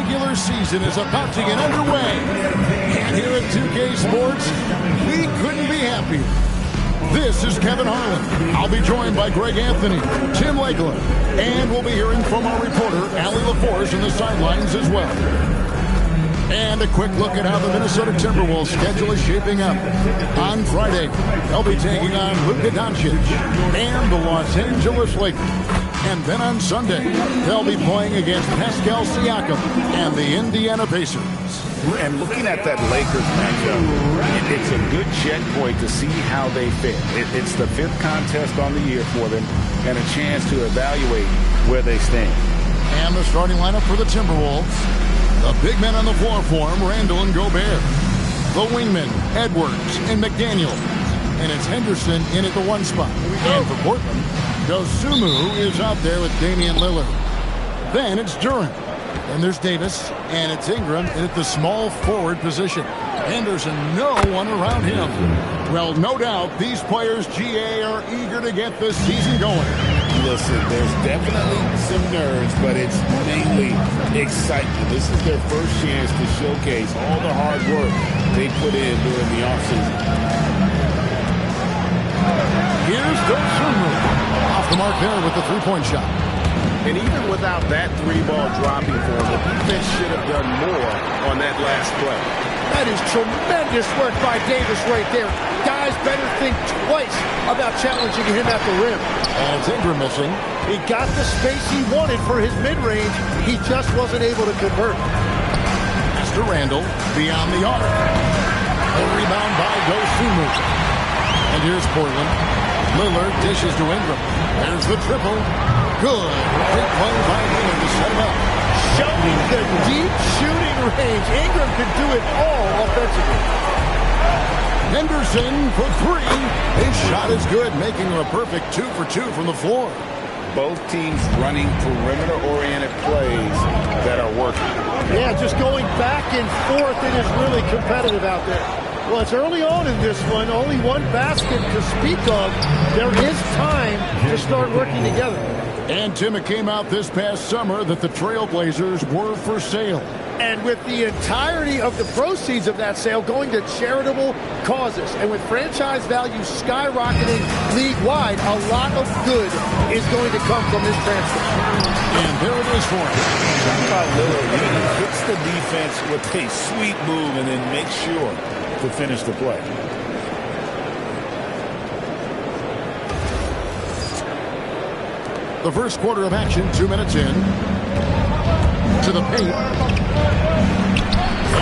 regular season is about to get underway. And here at 2K Sports, we couldn't be happier. This is Kevin Harlan. I'll be joined by Greg Anthony, Tim Lakeland, and we'll be hearing from our reporter, Allie LaForce, on the sidelines as well. And a quick look at how the Minnesota Timberwolves schedule is shaping up. On Friday, they'll be taking on Luka Doncic and the Los Angeles Lakers. And then on Sunday, they'll be playing against Pascal Siakam and the Indiana Pacers. And looking at that Lakers matchup, it's a good checkpoint to see how they fit. It's the 5th contest on the year for them and a chance to evaluate where they stand. And the starting lineup for the Timberwolves. The big men on the floor for him, Randall and Gobert. The wingmen, Edwards and McDaniel. And it's Henderson in at the 1 spot. And for Portland, Dosunmu is out there with Damian Lillard. Then it's Durant. And there's Davis, and it's Ingram in at the small forward position. Henderson, no one around him. Well, no doubt these players, GA, are eager to get this season going. Listen, there's definitely some nerves, but it's mainly excitement. This is their first chance to showcase all the hard work they put in during the offseason. Here's Dosunmu. Off the mark there with the three-point shot. And even without that 3-ball dropping for him, the defense should have done more on that last play. That is tremendous work by Davis right there. Guys better think twice about challenging him at the rim. And it's Ingram missing. He got the space he wanted for his mid-range. He just wasn't able to convert. Mr. Randall beyond the arc. A rebound by Dosunmu. And here's Portland. Lillard dishes to Ingram. There's the triple. Good. Big play by Lillard to set him up. Showing the deep shooting range. Ingram can do it all offensively. Henderson for 3. His shot is good, making him a perfect 2 for 2 from the floor. Both teams running perimeter-oriented plays that are working. Yeah, just going back and forth. It is really competitive out there. Well, it's early on in this one. Only one basket to speak of. There is time to start working together. And, Tim, it came out this past summer that the Trailblazers were for sale. And with the entirety of the proceeds of that sale going to charitable causes, and with franchise value skyrocketing league-wide, a lot of good is going to come from this transfer. And there it is for him. Talk about Lillard. He hits the defense with a sweet move and then makes sure to finish the play. The first quarter of action, 2 minutes in. To the paint.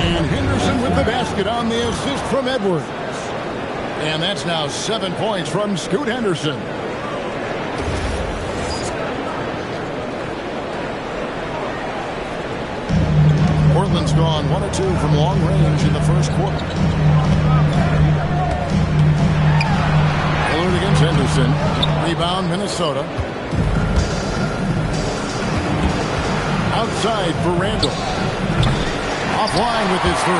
And Henderson with the basket on the assist from Edwards. And that's now 7 points from Scoot Henderson. Portland's gone 1 of 2 from long range in the first quarter. Lillard against Henderson. Rebound, Minnesota. Outside for Randall. Offline with his 3.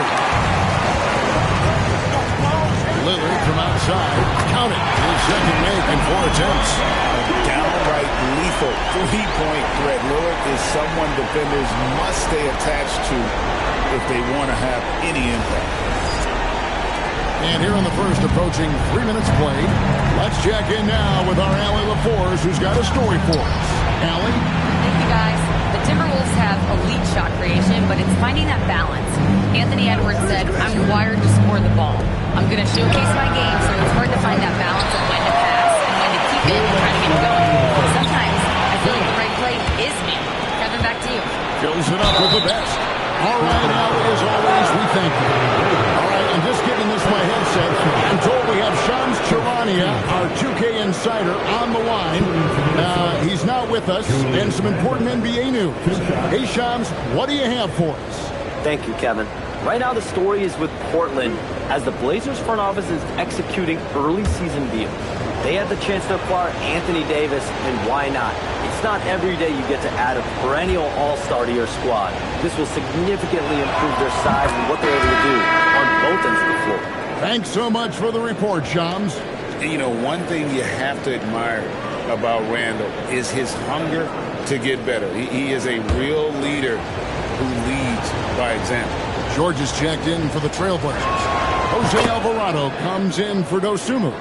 Lillard from outside. Count it. His second make in 4 attempts. Downright lethal 3-point threat. Lillard is someone defenders must stay attached to if they want to have any impact. And here in the first, approaching 3 minutes played. Let's check in now with our Allie LaForce, who's got a story for us. Allie? Thank you, guys. The Timberwolves have elite shot creation, but it's finding that balance. Anthony Edwards said, "I'm wired to score the ball. I'm going to showcase my game, so it's hard to find that balance of when to pass and when to keep it and try to get it going. Sometimes I feel like the right play is me." Kevin, back to you. Fills it up with the best. All right, Allie, as always, we thank you. All right, I'm just getting this my headset. I'm told we have Shams Charania, our 2K insider, on the line. He's not with us, and some important NBA news. Hey, Shams, what do you have for us? Thank you, Kevin. Right now, the story is with Portland as the Blazers front office is executing early season deals. They had the chance to acquire Anthony Davis, and why not? It's not every day you get to add a perennial all-star to your squad. This will significantly improve their size and what they're able to do on both ends of the floor. Thanks so much for the report, Shams. You know, one thing you have to admire about Randall is his hunger to get better. He is a real leader who leads by example. George is checked in for the Trailblazers. Jose Alvarado comes in for Dosunmu.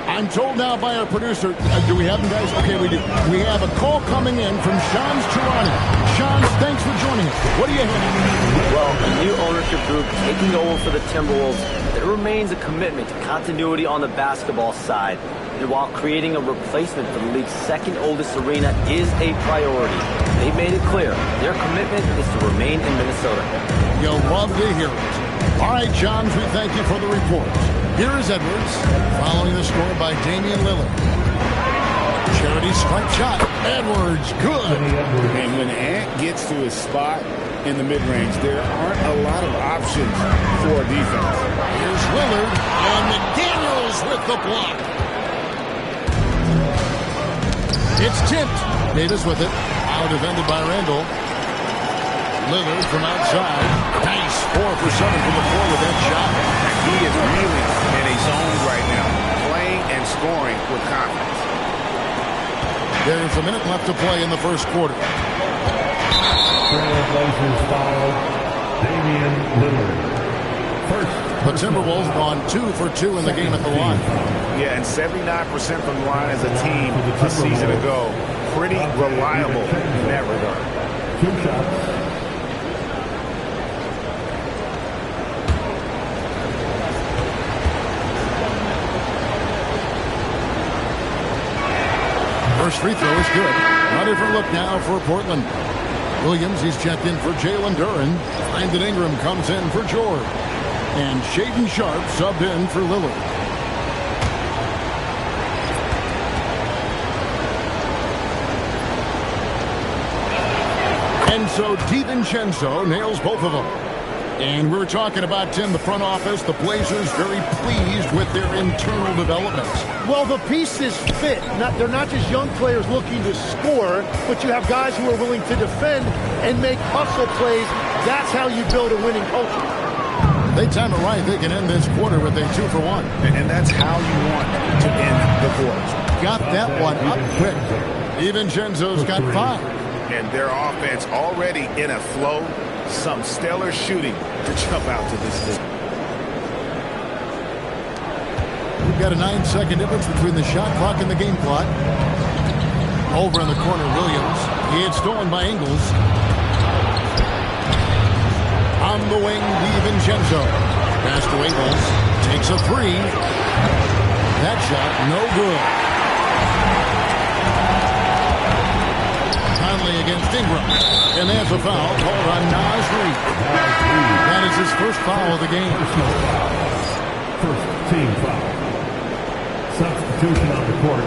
I'm told now by our producer, do we have them, guys? Okay, we do. We have a call coming in from Sean's Tirani. Sean, thanks for joining us. What do you have? Well, a new ownership group taking over for the Timberwolves. There remains a commitment to continuity on the basketball side. And while creating a replacement for the league's second oldest arena is a priority, they've made it clear their commitment is to remain in Minnesota. You'll love to hear it. All right, Johns, we thank you for the report. Here is Edwards, following the score by Damian Lillard. Charity strike shot. Edwards, good. And when Ant gets to his spot in the mid-range, there aren't a lot of options for defense. Here's Lillard, and McDaniels with the block. It's tipped. Davis with it. Out defended by Randall. Lillard from outside. Nice 4 for 7 from the floor with that shot. He is really in a zone right now, playing and scoring with confidence. There's a minute left to play in the first quarter. Trailblazers foul. Damian Lillard. The Timberwolves gone 2 for 2 in the game at the line. Yeah, and 79% from the line as a team a season ago. Pretty reliable in that regard. 2 shots. First free throw is good. Not a different look now for Portland. Williams, he's checked in for Jalen Duren. Brandon Ingram comes in for George. And Shaedon Sharpe subbed in for Lillard. And so DiVincenzo nails both of them. And we were talking about, Tim, the front office, the Blazers very pleased with their internal developments. Well, the pieces fit. They're not just young players looking to score, but you have guys who are willing to defend and make hustle plays. That's how you build a winning culture. They time it right. They can end this quarter with a 2 for 1. And that's how you want to end the quarter. Got that one up quick. DiVincenzo's got 5. And their offense already in a flow. Some stellar shooting to jump out to this league. We've got a 9-second difference between the shot clock and the game clock. Over in the corner, Williams. He had stolen by Ingles. On the wing, DiVincenzo. Pass to Ingles. Takes a 3. That shot, no good. Conley against Ingram. And there's a foul called on Naz Reid. That is his first foul of the game. First team foul. Substitution on the court.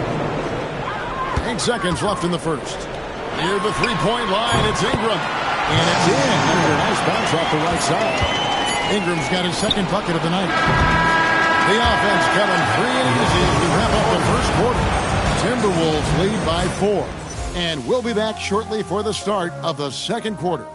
8 seconds left in the first. Near the three-point line, it's Ingram. And it's in. Under a nice bounce off the right side. Ingram's got his second bucket of the night. The offense coming free and easy as we wrap up the first quarter. Timberwolves lead by 4. And we'll be back shortly for the start of the second quarter.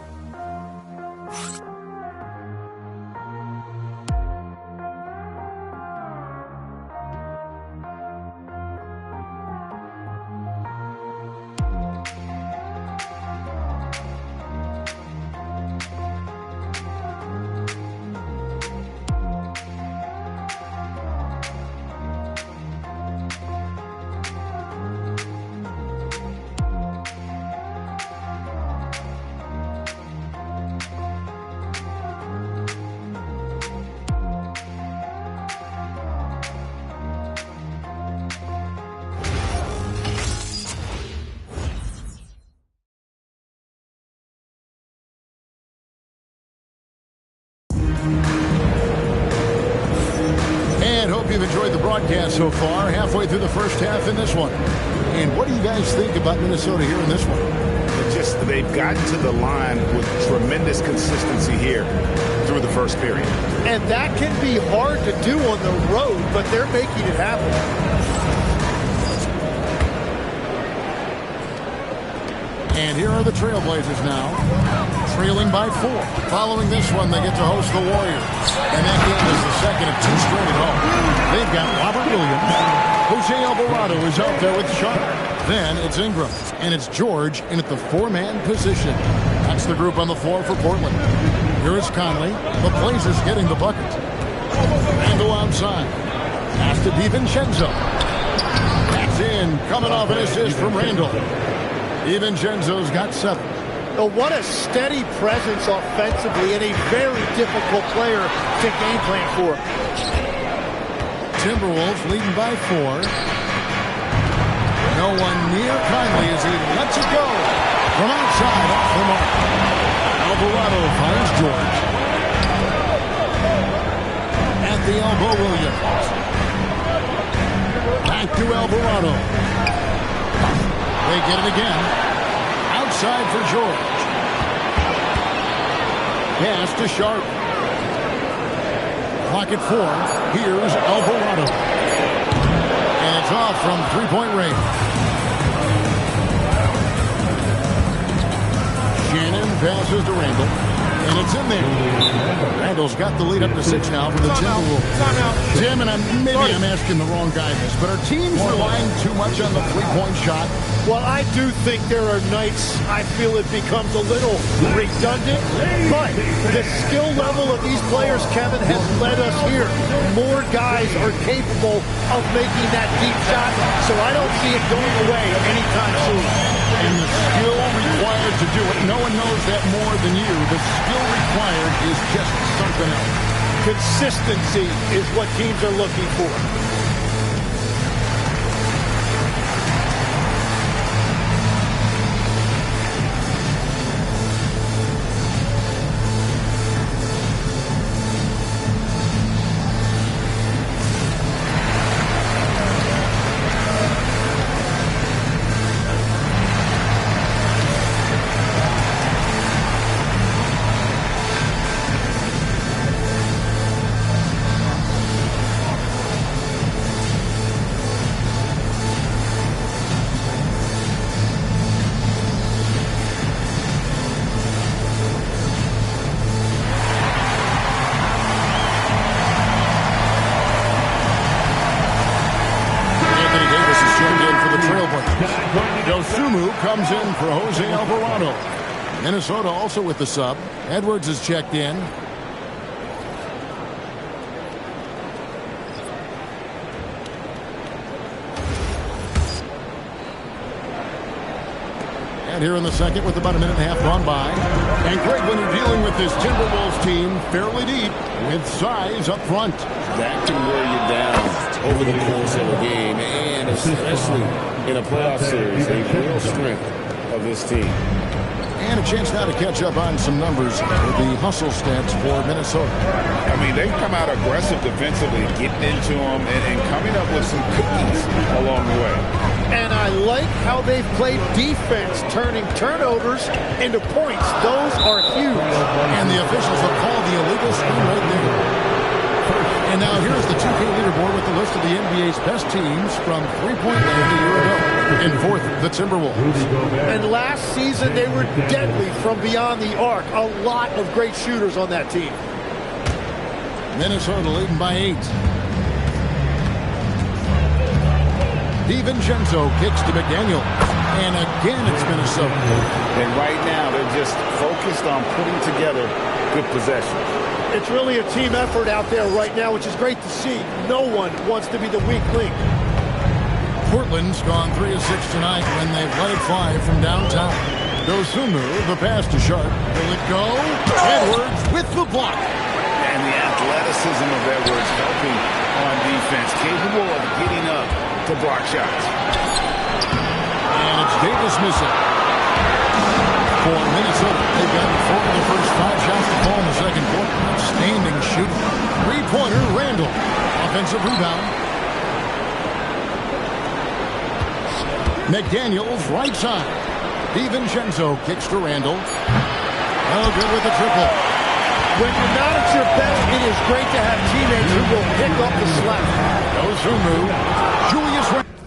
You've enjoyed the broadcast so far, halfway through the first half in this one. And what do you guys think about Minnesota here in this one? They've gotten to the line with tremendous consistency here through the first period. And that can be hard to do on the road, but they're making it happen. And here are the Trailblazers now, trailing by 4. Following this one, they get to host the Warriors. And that game is the second of 2 straight at home. They've got Robert Williams. Jose Alvarado is out there with Sharpe. Then it's Ingram. And it's George in at the 4-man position. That's That's the group on the floor for Portland. Here is Conley. The Blazers getting the bucket. Randall outside. Pass to DiVincenzo. That's in. Coming off an assist from Randall. DiVincenzo's got 7. Oh, what a steady presence offensively and a very difficult player to game plan for. Timberwolves leading by 4. No one near Conley as he lets it go. From outside, off the mark. Alvarado finds George. At the elbow, Williams. Back to Alvarado. They get it again. Outside for George. Pass to Sharp. Clock at 4. Here's Alvarado. And it's off from three-point range. Shannon passes to Randall. And it's in there. Randall's got the lead up to 6 now for the Timberwolves. Tim, and maybe I'm asking the wrong guy this, but are teams relying too much on the three-point shot? Well, I do think there are nights I feel it becomes a little redundant, but the skill level of these players, Kevin, has led us here. More guys are capable of making that deep shot, so I don't see it going away anytime soon. And the skill required to do it, no one knows that more than you. The skill required is just something else. Consistency is what teams are looking for. Comes in for Jose Alvarado. Minnesota also with the sub. Edwards is checked in. And here in the second with about a minute and a half gone by. And Greg, when you're dealing with this Timberwolves team fairly deep with size up front. That can wear you down over the course of a game, and especially in a playoff series, a real strength of this team. And a chance now to catch up on some numbers with the hustle stats for Minnesota. I mean, they've come out aggressive defensively, getting into them and coming up with some cookies along the way. And I like how they've played defense, turning turnovers into points. Those are huge. And the officials have called the illegal screen right there. And now here's the 2K leaderboard with the list of the NBA's best teams from three-point land a year ago. In fourth, the Timberwolves. And last season, they were deadly from beyond the arc. A lot of great shooters on that team. Minnesota leading by 8. DiVincenzo kicks to McDaniel. And again, it's Minnesota. And right now, they're just focused on putting together good possessions. It's really a team effort out there right now, which is great to see. No one wants to be the weak link. Portland's gone 3 of 6 tonight when they've let it fly from downtown. Dosunmu, the pass to Sharp. Will it go? Edwards with the block. And the athleticism of Edwards helping on defense, capable of getting up to block shots. And it's Davis missing. For Minnesota, they've gotten 4 of the first 5 shots to fall in the second quarter. Outstanding shooting. Three-pointer, Randall. Offensive rebound. McDaniels, right side. DiVincenzo kicks to Randall. Oh, good with the triple. When you're not at your best, it is great to have teammates who will pick up the slack. Dosunmu. Julius Randle.